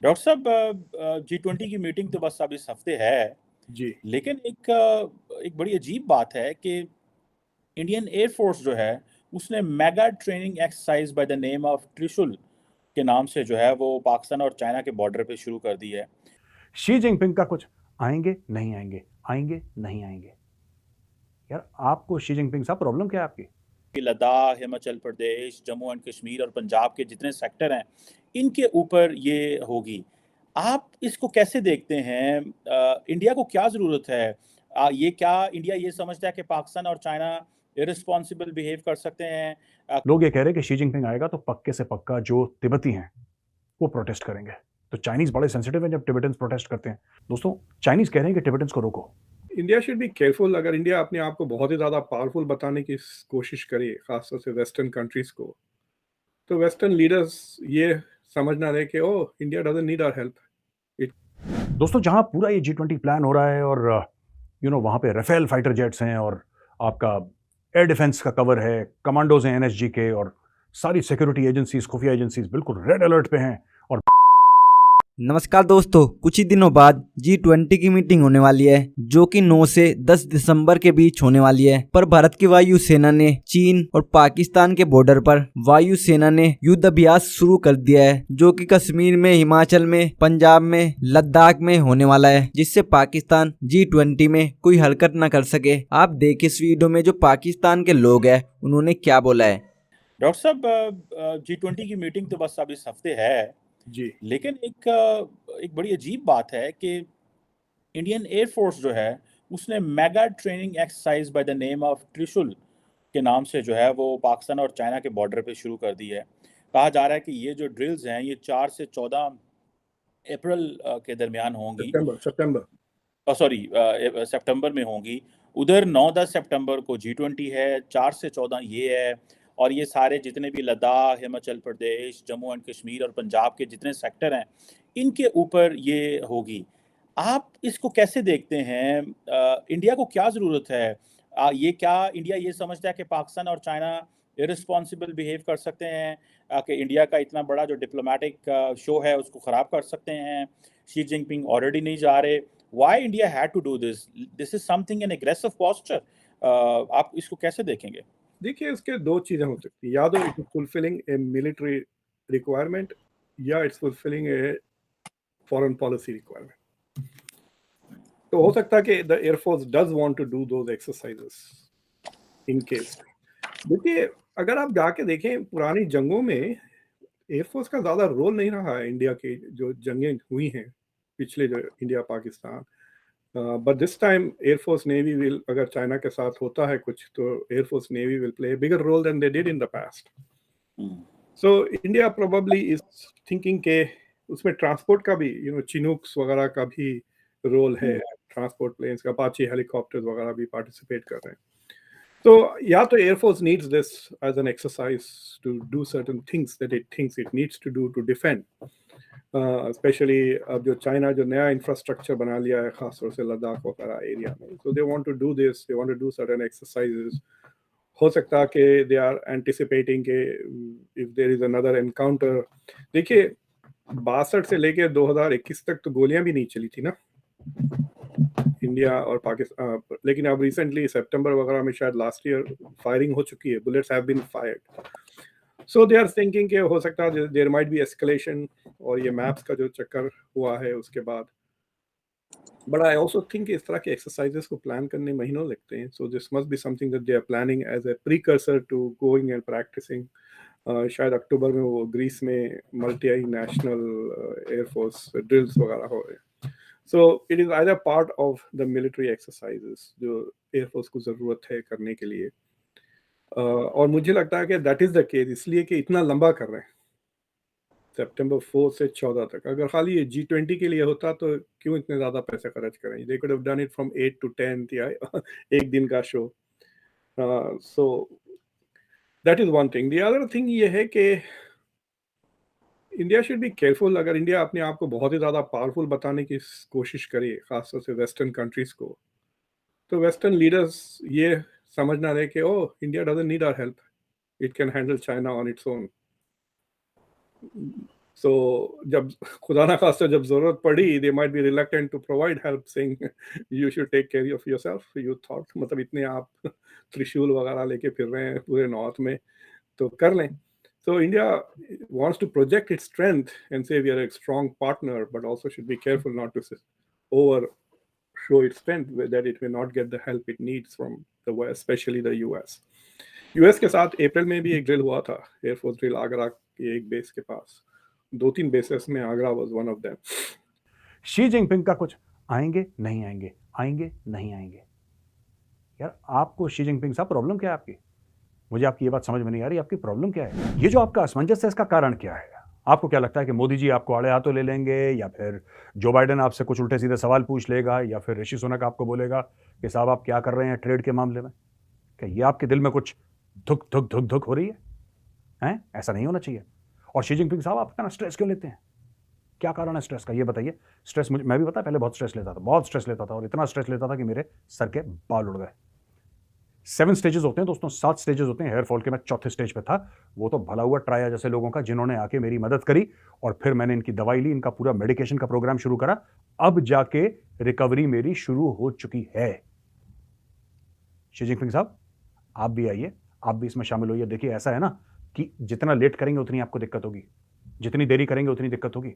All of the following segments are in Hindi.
डॉक्टर साहब, G20 की मीटिंग तो बस अब इस हफ्ते है। जी। लेकिन एक बड़ी अजीब बात है कि इंडियन एयरफोर्स जो है उसने mega training exercise by the name of त्रिशूल के नाम से जो है वो पाकिस्तान और चाइना के बॉर्डर पे शुरू कर दी है। शी जिनपिंग का कुछ आएंगे नहीं आएंगे, आएंगे नहीं आएंगे। यार आपको शी जिनपिंग साहब प्रॉब्लम क्या है आपकी? कि लद्दाख, हिमाचल प्रदेश, जम्मू एंड कश्मीर और पंजाब के जितने सेक्टर हैं इनके ऊपर ये होगी। आप इसको कैसे देखते हैं? इंडिया को क्या ज़रूरत है? ये क्या इंडिया ये समझता है कि पाकिस्तान और चाइना इररिस्पॉन्सिबल बिहेव कर सकते हैं? लोग ये कह रहे हैं कि शी जिनपिंग आएगा तो पक्के से पक्का जो तिब्बती हैं वो प्रोटेस्ट करेंगे। तो चाइनीज बड़े सेंसिटिव हैं जब टिबेटन्स प्रोटेस्ट करते हैं। दोस्तों, चाइनीज कह रहे हैं कि टिबेटन्स को रोको। India should be careful. अगर इंडिया अपने आप को बहुत ही ज़्यादा पावरफुल बताने की कोशिश करे, खासतौर से वेस्टर्न कंट्रीज़ को, तो वेस्टर्न लीडर्स ये समझना रहे कि oh India doesn't need our help. दोस्तों, जहां पूरा ये G20 प्लान हो रहा है और वहां पे राफेल फाइटर जेट्स हैं और आपका एयर डिफेंस का कवर है, कमांडोज हैं NSG के, और सारी सिक्योरिटी एजेंसीज, खुफिया एजेंसीज बिल्कुल रेड अलर्ट पे हैं। और नमस्कार दोस्तों, कुछ ही दिनों बाद G20 की मीटिंग होने वाली है जो कि 9 से 10 दिसंबर के बीच होने वाली है। पर भारत की वायु सेना ने चीन और पाकिस्तान के बॉर्डर पर वायु सेना ने युद्ध अभ्यास शुरू कर दिया है जो कि कश्मीर में, हिमाचल में, पंजाब में, लद्दाख में होने वाला है, जिससे पाकिस्तान G20 में कोई हरकत न कर सके। आप देखिए इस वीडियो में जो पाकिस्तान के लोग हैं उन्होंने क्या बोला है। डॉक्टर साहब, G20 की मीटिंग तो बस अब इस हफ्ते है। जी। लेकिन एक बड़ी अजीब बात है कि इंडियन एयरफोर्स जो है उसने mega training exercise by the name of त्रिशूल के नाम से जो है वो पाकिस्तान और चाइना के बॉर्डर पे शुरू कर दी है। कहा जा रहा है कि ये जो ड्रिल्स हैं ये 4 से 14 अप्रैल के दरमियान होंगी। सितंबर। सॉरी, सितंबर में होंगी। उधर 9-10 सितंबर को G20 है, 4 से 14 ये है। और ये सारे जितने भी लद्दाख, हिमाचल प्रदेश, जम्मू एंड कश्मीर और पंजाब के जितने सेक्टर हैं इनके ऊपर ये होगी। आप इसको कैसे देखते हैं? इंडिया को क्या ज़रूरत है? ये क्या इंडिया ये समझता है कि पाकिस्तान और चाइना इररिस्पॉन्सिबल बिहेव कर सकते हैं, कि इंडिया का इतना बड़ा जो डिप्लोमेटिक शो है उसको ख़राब कर सकते हैं? शी जिनपिंग ऑलरेडी नहीं जा रहे। Why India had to do this? This is something an aggressive posture. आप इसको कैसे देखेंगे? देखिए, इसके दो चीज़ें हो सकती हैं। या तो it is fulfilling a military requirement, या it's fulfilling a foreign policy requirement. तो हो सकता है कि the air force does want to do those exercises in case. देखिए, अगर आप जाके देखें पुरानी जंगों में एयरफोर्स का ज़्यादा रोल नहीं रहा है। इंडिया की जो जंगें हुई हैं पिछले, जो India Pakistan, but this time air force navy will, अगर चाइना के साथ होता है कुछ, तो air force navy will play bigger role than they did in the past. So India probably is thinking के उसमें ट्रांसपोर्ट का भी, चिनूक्स वगैरह का भी रोल है। ट्रांसपोर्ट प्लेन्स का, अपाचे हेलीकॉप्टर्स वगैरह भी पार्टिसिपेट कर रहे हैं। तो या तो air force needs this as an exercise to do certain things that it thinks it needs to do to defend, especially अब जो चाइना जो नया इंफ्रास्ट्रक्चर बना लिया है, खासतौर से लद्दाख वगैरह एरिया में। So they want to do this, they want to do certain exercises. हो सकता है कि दे आर एंटिसिपेटिंग के if there is another encounter. देखिए, 62 से लेके 2021 तक तो गोलियां भी नहीं चली थी ना इंडिया और पाकिस्तान, लेकिन अब रिसेंटली सितंबर वगैरह में शायद लास्ट ईयर फायरिंग हो चुकी है, bullets have been fired. So they are thinking कि हो सकता है देयर माइट बी एस्केलेशन, और ये मैप्स का जो चक्कर हुआ है उसके बाद। बट आई ऑल्सो थिंक इस तरह के एक्सरसाइजेस को प्लान करने महीनों लगते हैं। So this must be something that they are planning as a precursor to going and practicing. शायद अक्टूबर में वो ग्रीस में मल्टी नेशनल एयरफोर्स ड्रिल्स वगैरह हो रहे हैं। So it is either part of the military exercises जो एयरफोर्स को ज़रूरत है करने के लिए। और मुझे लगता है कि दैट इज़ द केस, इसलिए कि इतना लंबा कर रहे हैं सितंबर 4 से 14 तक। अगर खाली ये G20 के लिए होता तो क्यों इतने ज़्यादा पैसे खर्च करें? They could have done it from 8 to 10 या एक दिन का शो। So that is one thing. The other thing ये है कि इंडिया शुड बी केयरफुल। अगर इंडिया अपने आप को बहुत ही ज़्यादा पावरफुल बताने की कोशिश करे, खासतौर से वेस्टर्न कंट्रीज़ को, तो वेस्टर्न लीडर्स ये समझना रहे कि oh India doesn't need our help, it can handle China on its own. So जब खुदा ना खास्ता जब जरूरत पड़ी, they might be reluctant to provide help, saying you should take care of yourself. You thought मतलब इतने आप त्रिशूल वगैरह लेके फिर रहे हैं पूरे नॉर्थ में, तो कर लें. So India wants to project its strength and say we are a strong partner, but also should be careful not to over show its strength, that it may not get the help it needs from the West, especially the US. US के साथ अप्रैल में भी एक ड्रिल हुआ था, एयरफोर्स ड्रिल आगरा के एक बेस के पास. 2-3 बेसेस में Agra was one of them. Xi Jinping का कुछ आएंगे नहीं आएंगे, आएंगे नहीं आएंगे. यार आपको शी जिनपिंग साहब प्रॉब्लम क्या है आपकी? मुझे आपकी ये बात समझ में नहीं आ रही, आपकी प्रॉब्लम क्या है? ये जो आपका असमंजस है, इसका कारण क्या है? आपको क्या लगता है कि मोदी जी आपको आड़े हाथों ले लेंगे, या फिर जो बाइडेन आपसे कुछ उल्टे सीधे सवाल पूछ लेगा, या फिर ऋषि सुनक आपको बोलेगा कि साहब आप क्या कर रहे हैं ट्रेड के मामले में? क्या ये आपके दिल में कुछ धुक धुक धुक धुक हो रही है? ऐसा नहीं होना चाहिए. और शी जिनपिंग साहब आप इतना स्ट्रेस क्यों लेते हैं? क्या कारण है स्ट्रेस का, ये बताइए. स्ट्रेस मैं भी पता है पहले बहुत स्ट्रेस लेता था, बहुत स्ट्रेस लेता था, और इतना स्ट्रेस लेता था कि मेरे सर के बाल उड़ गए. 7 स्टेजेस होते हैं दोस्तों, 7 स्टेजेस होते हैं हेयर फॉल के. मैं चौथे स्टेज पे था. वो तो भला हुआ ट्राया जैसे लोगों का, जिन्होंने आके मेरी मदद करी, और फिर मैंने इनकी दवाई ली, इनका पूरा मेडिकेशन का प्रोग्राम शुरू करा. अब जाके रिकवरी मेरी शुरू हो चुकी है. शी जिनपिंग साहब आप भी आइए, आप भी इसमें शामिल होइए. देखिए ऐसा है ना कि जितना लेट करेंगे उतनी आपको दिक्कत होगी, जितनी देरी करेंगे उतनी दिक्कत होगी.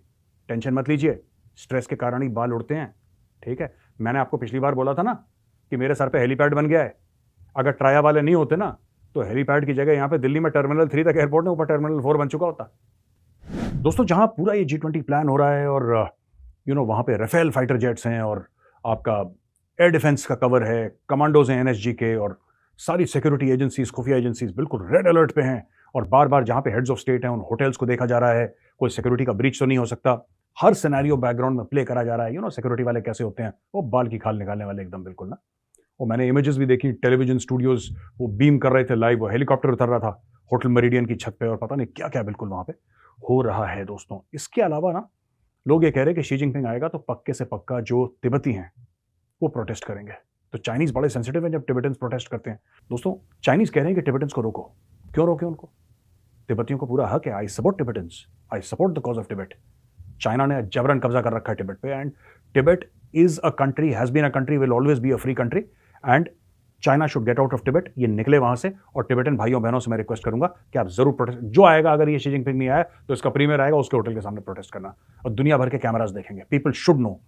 टेंशन मत लीजिए, स्ट्रेस के कारण ही बाल उड़ते हैं, ठीक है. मैंने आपको पिछली बार बोला था ना कि मेरे सर पे हेलीपैड बन गया है. अगर ट्राया वाले नहीं होते ना, तो हेलीपैड की जगह यहाँ पे दिल्ली में टर्मिनल 3 तक एयरपोर्ट है, ऊपर टर्मिनल 4 बन चुका होता. दोस्तों जहां पूरा ये G20 प्लान हो रहा है, और वहां पे राफेल फाइटर जेट्स हैं, और आपका एयर डिफेंस का कवर है, कमांडोज हैं NSG के, और सारी सिक्योरिटी एजेंसीज, खुफिया एजेंसीज बिल्कुल रेड अलर्ट पे हैं. और बार बार जहां पे हेड्स ऑफ स्टेट हैं, उन होटल्स को देखा जा रहा है, कोई सिक्योरिटी का ब्रीच तो नहीं हो सकता. हर सिनेरियो बैकग्राउंड में प्ले करा जा रहा है. सिक्योरिटी वाले कैसे होते हैं, वो बाल की खाल निकालने वाले एकदम बिल्कुल ना. और मैंने इमेजेस भी देखी, टेलीविजन स्टूडियोज वो बीम कर रहे थे लाइव, वो हेलीकॉप्टर उतर रहा था होटल मेरिडियन की छत पे, और पता नहीं क्या क्या बिल्कुल वहां पे हो रहा है दोस्तों. इसके अलावा ना लोग ये कह रहे हैं कि शी जिनपिंग आएगा तो पक्के से पक्का जो तिब्बती हैं वो प्रोटेस्ट करेंगे. तो चाइनीज बड़े सेंसिटिव हैं जब टिबेटन्स प्रोटेस्ट करते हैं. दोस्तों चाइनीज कह रहे हैं कि टिबेटन्स को रोको. क्यों रोके उनको? तिब्बतियों को पूरा हक है. I support Tibetans, I support the cause of Tibet. China ने जबरन कब्जा कर रखा है टिबेट पे, and Tibet is a country, has been a country, will always be a free country, and China should get out of Tibet. ये निकले वहां से. और टिबेटन भाइयों बहनों से मैं रिक्वेस्ट करूंगा कि आप जरूर प्रोटेस्ट, जो आएगा, अगर ये शी जिनपिंग नहीं आया तो इसका प्रीमियर आएगा, उसके होटल के सामने प्रोटेस्ट करना, और दुनिया भर के कैमरास देखेंगे. People should know